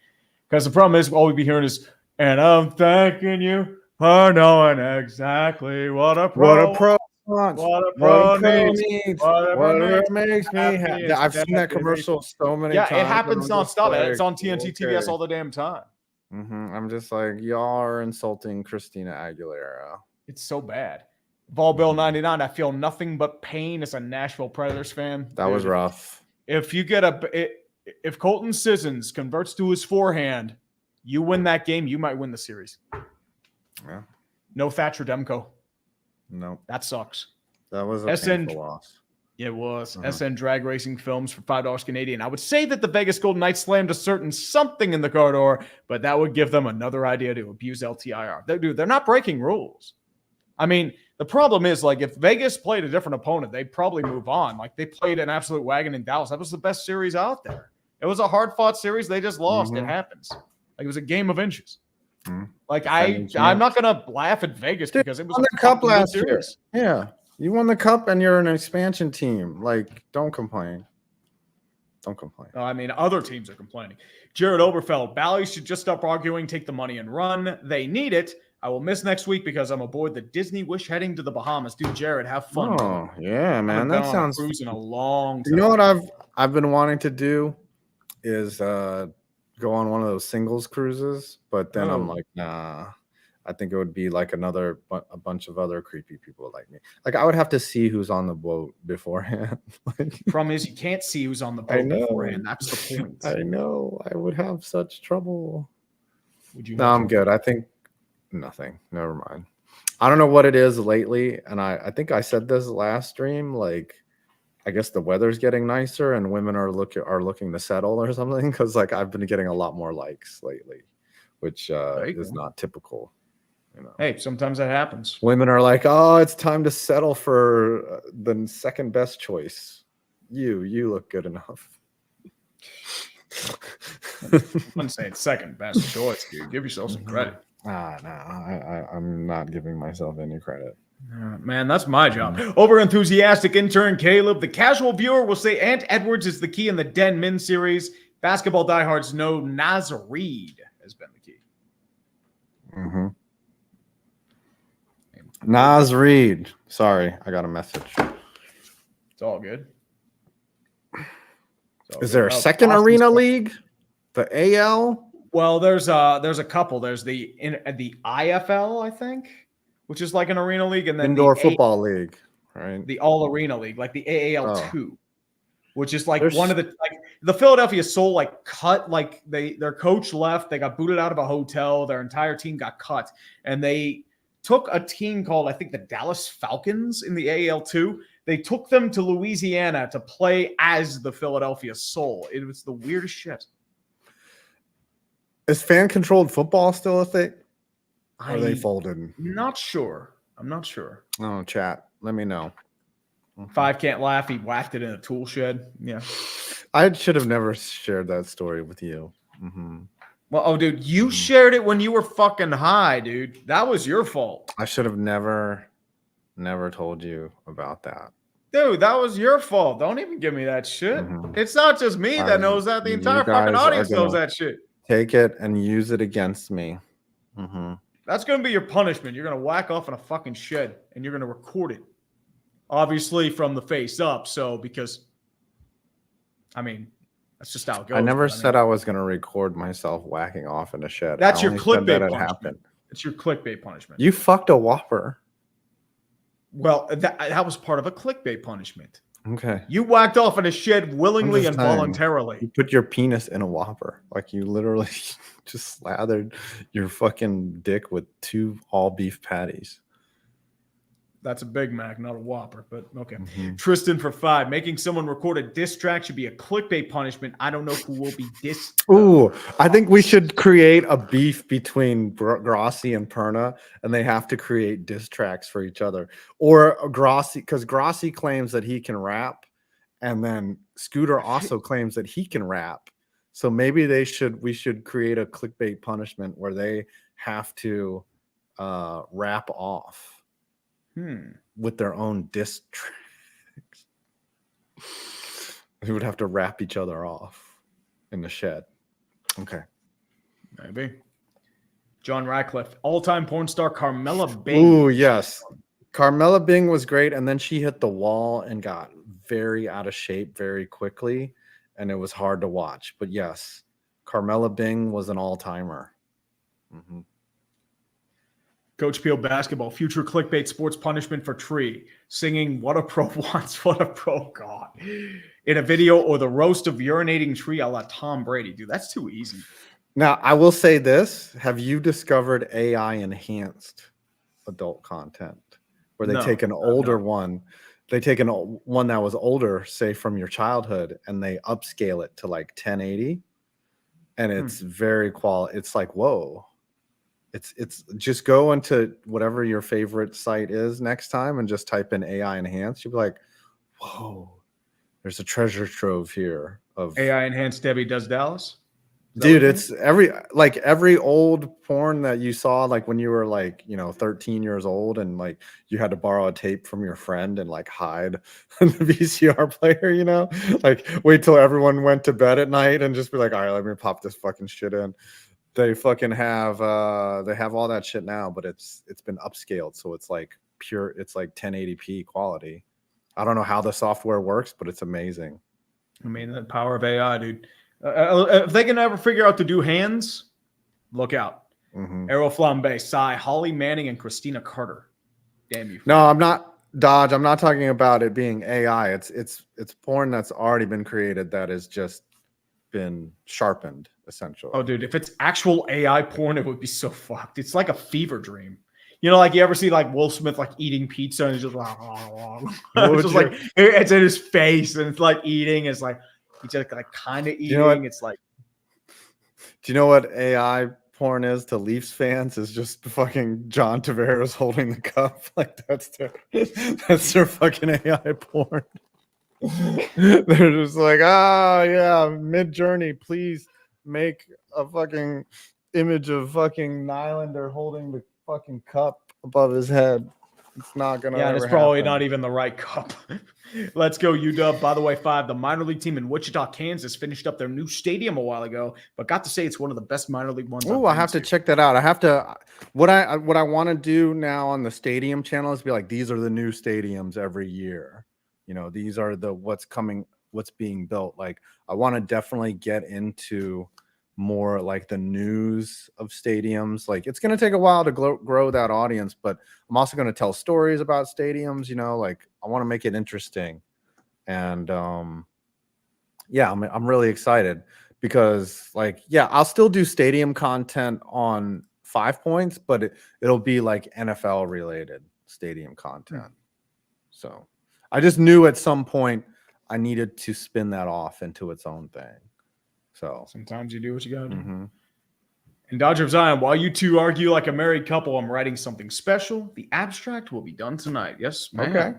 Because the problem is all we'd be hearing is, and I'm thanking you for knowing exactly what a pro wants. What a pro needs. Whatever makes me happy. I've seen that commercial so many times. Yeah, it happens nonstop. Like, it's on TNT TBS all the damn time. I'm just like, y'all are insulting Christina Aguilera. It's so bad. Vol Bill 99, I feel nothing but pain as a Nashville Predators fan. That was rough. If you get if Colton Sissons converts to his forehand, you win that game, you might win the series. Yeah. No Thatcher Demko. No. That sucks. That was a painful loss. It was. SN Drag Racing Films for $5 Canadian. I would say that the Vegas Golden Knights slammed a certain something in the corridor, but that would give them another idea to abuse LTIR. They're not breaking rules. I mean, the problem is, like, if Vegas played a different opponent, they'd probably move on. Like, they played an absolute wagon in Dallas. That was the best series out there. It was a hard-fought series. They just lost. It happens. Like, it was a game of inches. Like, I'm not going to laugh at Vegas because it was won a the cup fucking good last year. series. Yeah, you won the cup and you're an expansion team. Like, don't complain. Don't complain. I mean, other teams are complaining. Jared Oberfeld, Bally should just stop arguing, take the money and run. They need it. I will miss next week because I'm aboard the Disney Wish heading to the Bahamas. Dude, Jared, have fun. Oh, yeah, man. I've That been on sounds a cruise in a long time. You know what I've been wanting to do is go on one of those singles cruises, but then I'm like, nah. I think it would be like a bunch of other creepy people like me. Like, I would have to see who's on the boat beforehand. Problem is, you can't see who's on the boat beforehand. That's the point. I know. I would have such trouble. Would you? No, I'm good. I think nothing. Never mind. I don't know what it is lately, and I think I said this last stream. Like, I guess the weather's getting nicer, and women are looking to settle or something. Because like I've been getting a lot more likes lately, which is not typical. You know. Hey, sometimes that happens. Women are like, "Oh, it's time to settle for the second best choice. You look good enough." I'm saying second best choice, dude. Give yourself some credit. No, I'm not giving myself any credit. Man, that's my job. Over enthusiastic intern Caleb. The casual viewer will say Ant Edwards is the key in the Den Min series. Basketball diehards know Naz Reid has been the key. Mm-hmm. Naz Reid. Sorry, I got a message. It's all good. Is there a second arena league? The AL? Well, there's a couple. There's the IFL, I think, which is like an arena league, and then indoor football league, right? The All Arena League, like the AAL2, which is like one of the Philadelphia Soul like cut, like their coach left, they got booted out of a hotel, their entire team got cut, and they took a team called, I think, the Dallas Falcons in the AAL2. They took them to Louisiana to play as the Philadelphia Soul. It was the weirdest shit. Is fan-controlled football still a thing? Are they folded? Not sure. I'm not sure. Oh, chat. Let me know. Five can't laugh. He whacked it in a tool shed. Yeah. I should have never shared that story with you. Mm-hmm. Well, dude, you shared it when you were fucking high, dude. That was your fault. I should have never told you about that. Dude, that was your fault. Don't even give me that shit. Mm-hmm. It's not just me that knows that. The entire fucking audience knows that shit. Take it and use it against me. Mm-hmm. That's going to be your punishment. You're going to whack off in a fucking shed and you're going to record it. Obviously from the face up. So, because, I mean, that's just how it goes. I never said I was going to record myself whacking off in a shed. That's your clickbait punishment. Happened. It's your clickbait punishment. You fucked a Whopper. Well, that was part of a clickbait punishment. Okay. You whacked off in a shed willingly and voluntarily. You put your penis in a Whopper. Like, you literally just slathered your fucking dick with 2 all beef patties. That's a Big Mac, not a Whopper, but okay. Mm-hmm. Tristan for 5. Making someone record a diss track should be a clickbait punishment. I don't know who will be diss. Ooh, I think we should create a beef between Grossi and Perna, and they have to create diss tracks for each other. Or Grossi, because Grossi claims that he can rap, and then Scooter also claims that he can rap. So maybe we should create a clickbait punishment where they have to rap off. With their own diss tracks. They would have to wrap each other off in the shed. Okay. Maybe. John Radcliffe, all-time porn star Carmela Bing. Ooh, yes. Carmela Bing was great, and then she hit the wall and got very out of shape very quickly, and it was hard to watch. But yes, Carmela Bing was an all-timer. Mm-hmm. Coach Peel basketball, future clickbait sports punishment for Tree. Singing What a Pro Wants, What a Pro God. In a video, or the roast of urinating Tree a la Tom Brady. Dude, that's too easy. Now, I will say this. Have you discovered AI enhanced adult content? Where they take an older one. They take one that was older, say from your childhood, and they upscale it to like 1080. And it's very quality. It's like, whoa. it's just go into whatever your favorite site is next time and just type in AI enhanced. You'll be like, whoa, there's a treasure trove here of AI enhanced Debbie Does Dallas. Is that dude. what you It's every old porn that you saw like when you were like 13 years old and like you had to borrow a tape from your friend and like hide the VCR player. Like wait till everyone went to bed at night and just be like, all right, let me pop this fucking shit in. They fucking have they have all that shit now, but it's been upscaled, so it's like pure, it's like 1080p quality. I don't know how the software works, but it's amazing. I mean, the power of AI, dude. If they can ever figure out to do hands, look out. Mhm. Errol Flambe, Cy, Holly Manning, and Christina Carter. Damn you. No, I'm not Dodge. I'm not talking about it being AI. It's porn that's already been created that has just been sharpened, essentially. Oh, dude, if it's actual AI porn, it would be so fucked. It's like a fever dream. Like you ever see like Will Smith like eating pizza and he's just like, it's just like it's in his face and it's like eating. It's like he's just like kind of eating. It's like, do you know what AI porn is to Leafs fans? Is just fucking John Tavares holding the cup. Like that's their fucking AI porn. They're just like, yeah, Mid-Journey, please make a fucking image of fucking Nylander holding the fucking cup above his head. It's not gonna. yeah, and it's ever probably happen. not even the right cup. Let's go, UW. By the way, 5, the minor league team in Wichita, Kansas, finished up their new stadium a while ago, but got to say it's one of the best minor league ones. Oh, I have to check that out. I have to. What I want to do now on the stadium channel is be like, these are the new stadiums every year. These are what's being built. Like, I want to definitely get into more like the news of stadiums. Like, it's going to take a while to grow that audience, but I'm also going to tell stories about stadiums. Like I want to make it interesting, and yeah, I'm really excited because like, yeah, I'll still do stadium content on 5 Points, but it'll be like NFL related stadium content. So I just knew at some point I needed to spin that off into its own thing. So sometimes you do what you gotta do. Mm-hmm. And Dodger of Zion, while you two argue like a married couple, I'm writing something special. The abstract will be done tonight. Yes, ma'am. Okay.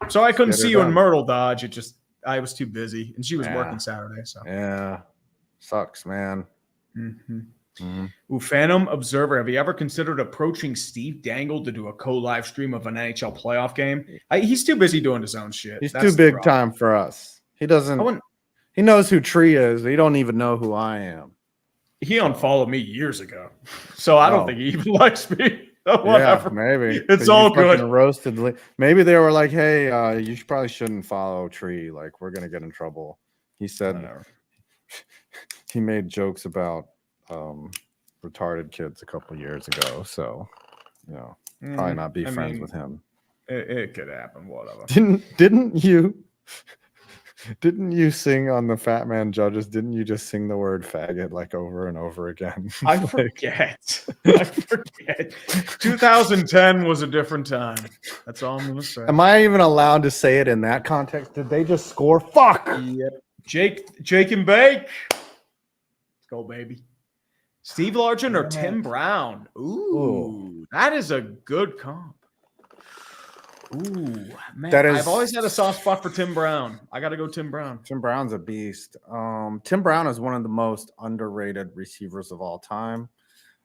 So I couldn't Get her see you in done. Myrtle, Dodge. I was too busy, and she was working Saturday. So Yeah, sucks, man. Ooh, Phantom Observer, have you ever considered approaching Steve Dangle to do a co-live stream of an NHL playoff game? He's too busy doing his own shit. He's That's too the big problem. time for us. He doesn't. He knows who Tree is. He don't even know who I am. He unfollowed me years ago, so I don't think he even likes me. Whatever. Yeah, maybe It's all good. Roasted. Maybe they were like, "Hey, you probably shouldn't follow Tree. Like, we're gonna get in trouble." He said he made jokes about retarded kids a couple years ago, so probably not be friends with him. It could happen. Whatever. Didn't you sing on the Fat Man Judges? Didn't you just sing the word faggot like over and over again? I forget. I forget. 2010 was a different time. That's all I'm gonna say. Am I even allowed to say it in that context? Did they just score? Fuck. Yep. Jake and Bake. Let's go, baby. Steve Largent or Tim Brown? Ooh, that is a good comp. Ooh, man. I've always had a soft spot for Tim Brown. I got to go Tim Brown. Tim Brown's a beast. Tim Brown is one of the most underrated receivers of all time.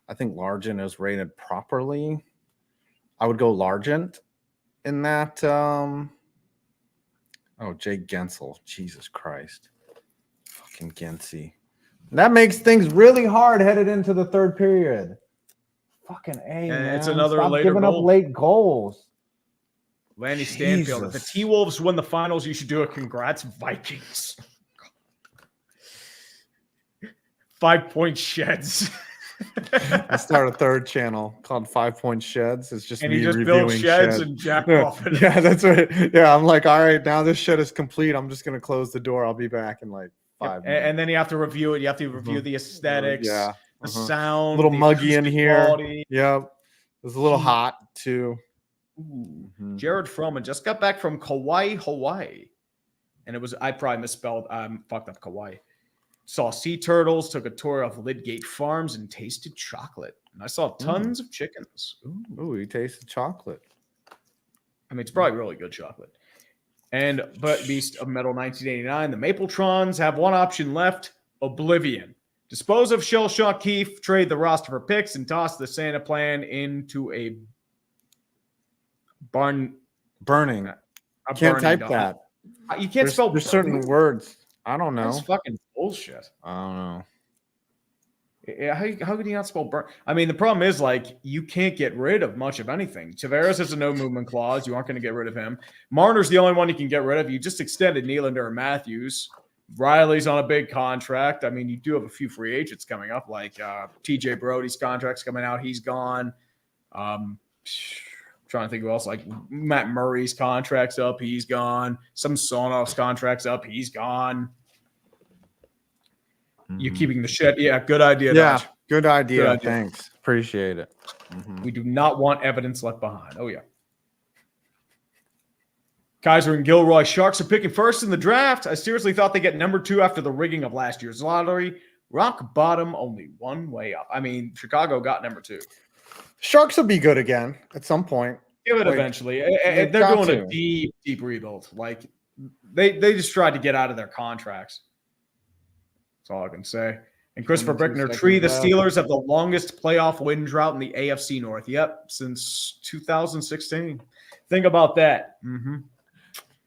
I think Largent is rated properly. I would go Largent in that. Jake Gensel. Jesus Christ. Fucking Gensey. That makes things really hard headed into the third period. Fucking A, man. It's another Stop later giving goal. up late goals. Lanny Stanfield. If the T-Wolves win the finals, you should do a congrats Vikings. 5 Point Sheds. I start a third channel called 5 Point Sheds. It's just and me he just reviewing builds sheds and Jack Buffett. Yeah, that's right. Yeah, I'm like, all right, now this shed is complete. I'm just gonna close the door. I'll be back in like 5 minutes. And then you have to review it. You have to review the aesthetics, the sound, a little muggy in here. Quality. Yep. It's a little hot too. Ooh. Jared Froman just got back from Kauai, Hawaii. And I probably misspelled, fucked up Kauai. saw sea turtles, took a tour of Lidgate Farms, and tasted chocolate. And I saw tons of chickens. Ooh. Ooh, he tasted chocolate. I mean, it's probably really good chocolate. And but Beast of Metal 1989, the Mapletrons have one option left: Oblivion. Dispose of Shell Shock Keef, trade the roster for picks, and toss the Santa plan into a Burning. burning Can't type dump. that. You can't spell. There's certain burning. words. I don't know. That's fucking bullshit. I don't know. How could you not spell burn? I mean, the problem is like you can't get rid of much of anything. Tavares has a no movement clause. You aren't going to get rid of him. Marner's the only one you can get rid of. You just extended Nylander and Matthews. Riley's on a big contract. I mean, you do have a few free agents coming up, like TJ Brody's contract's coming out. He's gone. Trying to think who else. Like Matt Murray's contract's up. He's gone. Some Sonov's contract's up. He's gone. You're keeping the shit. Yeah, good idea. Yeah, Dodge. good idea. Good idea. Thanks. Appreciate it. We do not want evidence left behind. Oh, yeah. Kaiser and Gilroy Sharks are picking first in the draft. I seriously thought they get number 2 after the rigging of last year's lottery. Rock bottom, only one way up. I mean, Chicago got number 2. Sharks will be good again at some point. Give it Like, eventually. they've They're got doing to. a deep rebuild. Like they just tried to get out of their contracts. That's all I can say. And Christopher 22 Brickner, Tree, the seconds Steelers have the longest playoff win drought in the AFC North. Yep, since 2016. Think about that. Mm-hmm.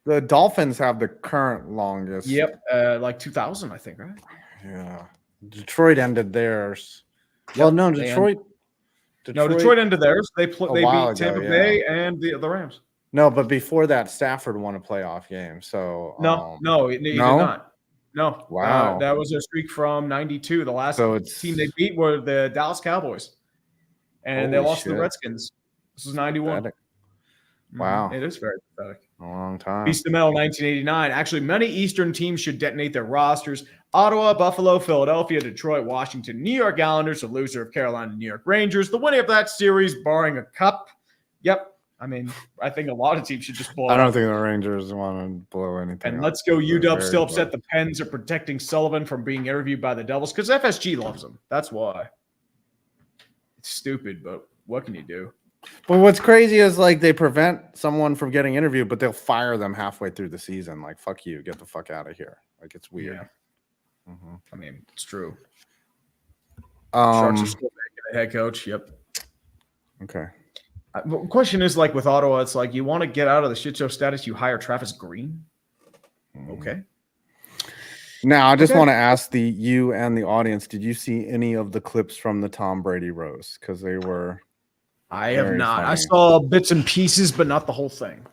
The Dolphins have the current longest. Yep, like 2000, I think, right? Yeah. Detroit ended theirs. Well, no, they Detroit. No, Detroit ended theirs. They while beat Tampa ago, Bay and the Rams. No, but before that, Stafford won a playoff game. So No, he did no? not. No. Wow. That was their streak from 92. The last So it's- team they beat were the Dallas Cowboys. And they Holy lost to the shit. Redskins. This is 91. Pathetic. Wow. It is very pathetic. A long time. Beast of Metal 1989. Actually, many Eastern teams should detonate their rosters. Ottawa, Buffalo, Philadelphia, Detroit, Washington, New York Islanders, the loser of Carolina, New York Rangers. The winner of that series, barring a cup. Yep. I mean, I think a lot of teams should just blow I don't up. think the Rangers want to blow anything And up. let's go They're UW. very Still upset low. the Pens are protecting Sullivan from being interviewed by the Devils because FSG loves him. That's why. It's stupid, but what can you do? But what's crazy is like they prevent someone from getting interviewed, but they'll fire them halfway through the season. Like, fuck you, get the fuck out of here. Like, it's weird. Yeah. I mean, it's true. Sharks are Um, still making a head coach. Yep. okay. The question is like with Ottawa, it's like you want to get out of the shit show status, you hire Travis Green. Okay. Now, I just Okay. want to ask you and the audience: did you see any of the clips from the Tom Brady roast? Because they were. I have Very not. I funny. saw bits and pieces, but not the whole thing.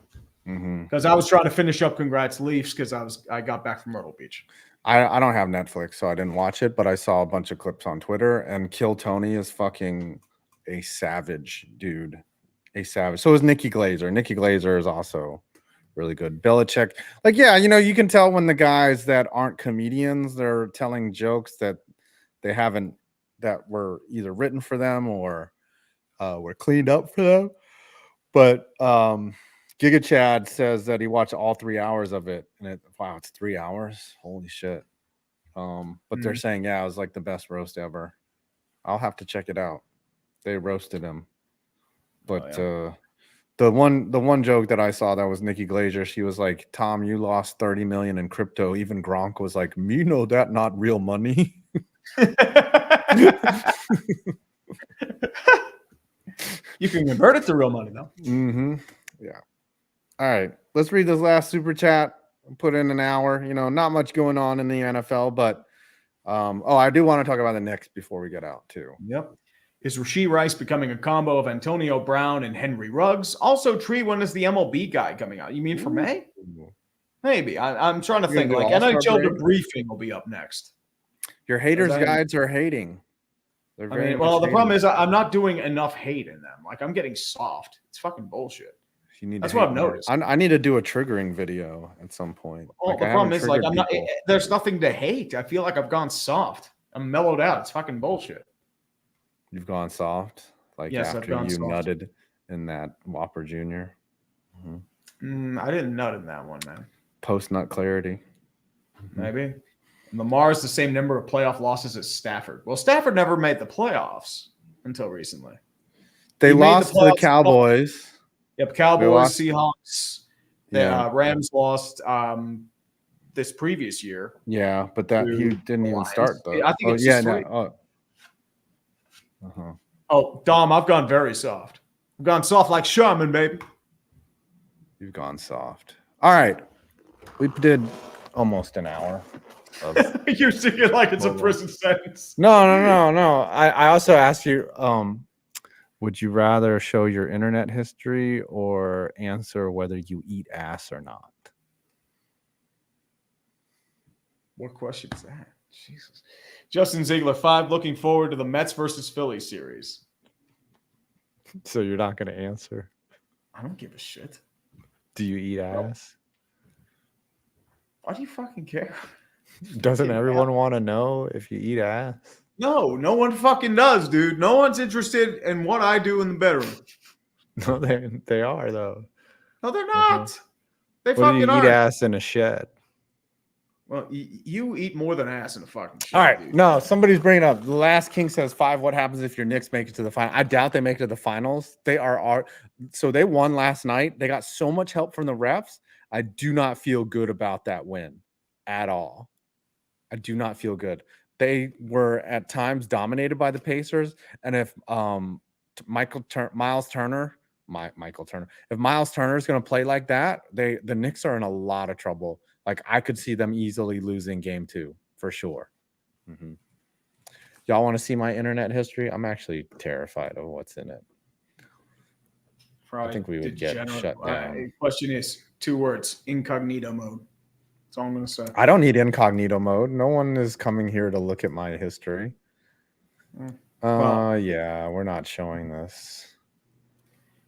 Mhm. Because I was trying to finish up Congrats Leafs because I got back from Myrtle Beach. I don't have Netflix, so I didn't watch it, but I saw a bunch of clips on Twitter. And Kill Tony is fucking a savage, dude. A savage. So is Nikki Glazer. Nikki Glazer is also really good. Belichick, like, yeah, you know, you can tell when the guys that aren't comedians, they're telling jokes that they haven't, that were either written for them or were cleaned up for them. But Giga Chad says that he watched all 3 hours of it, and wow, it's 3 hours. Holy shit. But they're saying, yeah, it was like the best roast ever. I'll have to check it out. They roasted him. But the one joke that I saw that was Nikki Glazer, she was like, Tom, you lost 30 million in crypto. Even Gronk was like, me know that not real money. You can convert it to real money, though. Mm-hmm. Yeah. All right. Let's read this last super chat. Put in an hour. You know, not much going on in the NFL, but I do want to talk about the Knicks before we get out too. Yep. Is Rashee Rice becoming a combo of Antonio Brown and Henry Ruggs? Also, Tree, when is the MLB guy coming out? You mean for May? Maybe. I'm trying to You're think. gonna Like do All-Star NHL break? debriefing will be up next. Your haters' Is that- guides are hating. They're I very mean, well, much the problem hating. is I'm not doing enough hate in them. Like I'm getting soft. It's fucking bullshit. You need to That's what hate I've more. noticed. I need to do a triggering video at some point. Well, Like, the I problem haven't is like triggered I'm not. people. There's nothing to hate. I feel like I've gone soft. I'm mellowed out. It's fucking bullshit. You've gone soft, like Yes, I've after gone you soft. nutted in that Whopper Jr. I didn't nut in that one, man. Post nut clarity. Maybe. Lamar has the same number of playoff losses as Stafford. Well, Stafford never made the playoffs until recently. They He made the lost to the playoffs- Cowboys. Yep, Cowboys, lost- Seahawks. The Yeah. Rams lost this previous year. Yeah, but that he to didn't the even Lions. start though. I think oh it's yeah, just no. three. Uh-huh. Oh, Dom, I've gone very soft. I've gone soft like Sherman, baby. You've gone soft. All right, we did almost an hour. You're thinking like it's a prison sentence. No. I also asked you, would you rather show your internet history or answer whether you eat ass or not? What question is that? Jesus. Justin Ziegler, 5, looking forward to the Mets versus Phillies series. So you're not going to answer. I don't give a shit. Do you eat ass? Why do you fucking care? Doesn't everyone want to know if you eat ass? No, no one fucking does, dude. No one's interested in what I do in the bedroom. No, they are though. No, they're not. They What do you fucking eat are. ass in a shed? Well, you eat more than ass in a fucking shit. All right, dude. no, somebody's bringing up the last King says 5. What happens if your Knicks make it to the final? I doubt they make it to the finals. They are so they won last night. They got so much help from the refs. I do not feel good about that win at all. I do not feel good. They were at times dominated by the Pacers, and if Miles Turner, if Miles Turner is going to play like that, the Knicks are in a lot of trouble. Like I could see them easily losing game 2 for sure. Mm-hmm. Y'all want to see my internet history? I'm actually terrified of what's in it. Probably I think we would get shut down. Question is 2 words: incognito mode. That's all I'm going to say. I don't need incognito mode. No one is coming here to look at my history. Yeah, we're not showing this.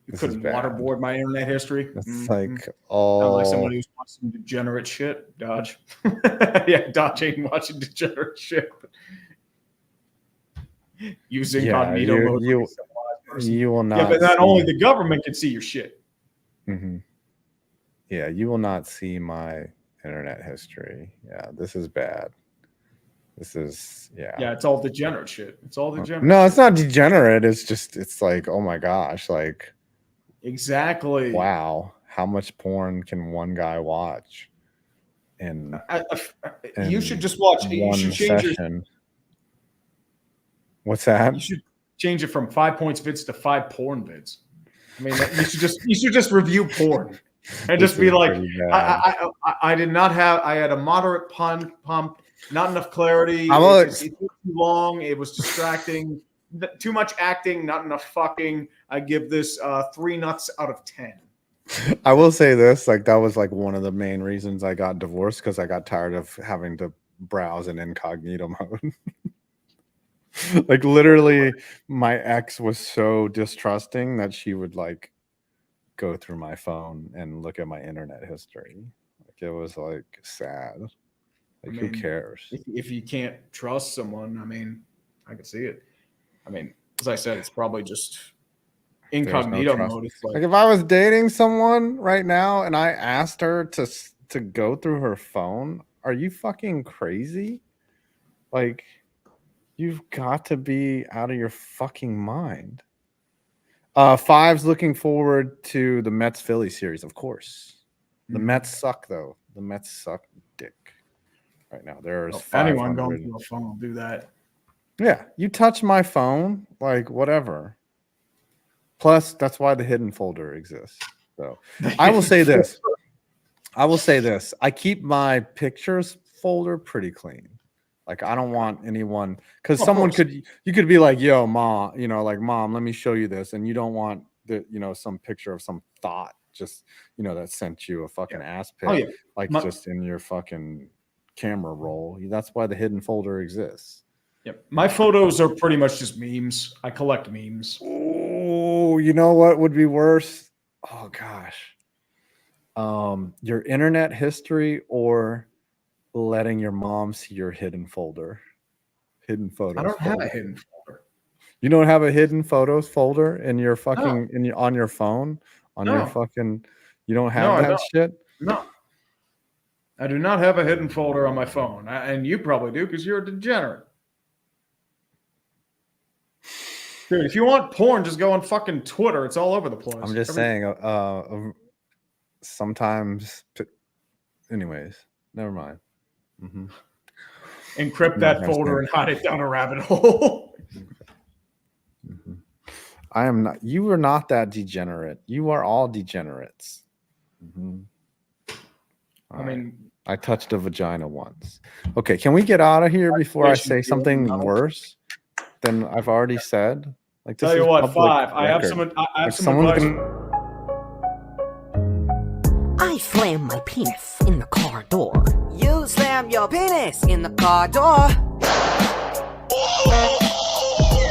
You couldn't waterboard my internet history. It's like all like somebody who's watching degenerate shit. Dodge. Yeah, Dodge ain't watching degenerate shit. Use incognito mode. You will not. Yeah, but not only the government can see your shit. Mm-hmm. Yeah, you will not see my internet history. Yeah, this is bad. This is Yeah, it's all degenerate shit. It's all degenerate. No, it's not degenerate. It's like, oh my gosh, like exactly. Wow, how much porn can one guy watch? In you should just watch one session. What's that? You should change it from 5 points vids to 5 porn vids. I mean, you should just review porn and just be like, I did not have. I had a moderate pump, not enough clarity. It took too long. It was distracting. Too much acting, not enough fucking. I give this 3 nuts out of 10. I will say this, like that was like one of the main reasons I got divorced, because I got tired of having to browse in incognito mode. Like literally my ex was so distrusting that she would like go through my phone and look at my internet history. Like it was like sad. Like who cares? If you can't trust someone, I mean, I can see it. I mean, as I said, it's probably just incognito mode. It's like if I was dating someone right now and I asked her to go through her phone, are you fucking crazy? Like, you've got to be out of your fucking mind. 5's looking forward to the Mets Philly series, of course. The Mets suck though. The Mets suck dick right now. There's anyone going through a phone will do that. Yeah, you touch my phone, like whatever. Plus, that's why the hidden folder exists. So I will say this. I keep my pictures folder pretty clean. Like I don't want anyone, because you could be like, yo, mom, like mom, let me show you this. And you don't want some picture of some thought just, that sent you a fucking ass pic, just in your fucking camera roll. That's why the hidden folder exists. Yep. My photos are pretty much just memes. I collect memes. Oh, you know what would be worse? Oh gosh. Your internet history or letting your mom see your hidden photos. I don't have a hidden folder. You don't have a hidden photos folder in your fucking on your phone? On your fucking, you don't have that shit? No. I do not have a hidden folder on my phone, and you probably do because you're a degenerate. Dude, if you want porn, just go on fucking Twitter. It's all over the place. I'm just saying. Sometimes. Anyways, never mind. Encrypt I'm that not gonna folder say and hide it down a rabbit hole. I am not. You are not that degenerate. You are all degenerates. I mean, I touched a vagina once. Okay, can we get out of here before I say something worse than I've already said? Like, this tell you is what, public 5. I have record. some someone's advice. I slam my penis in the car door. You slam your penis in the car door.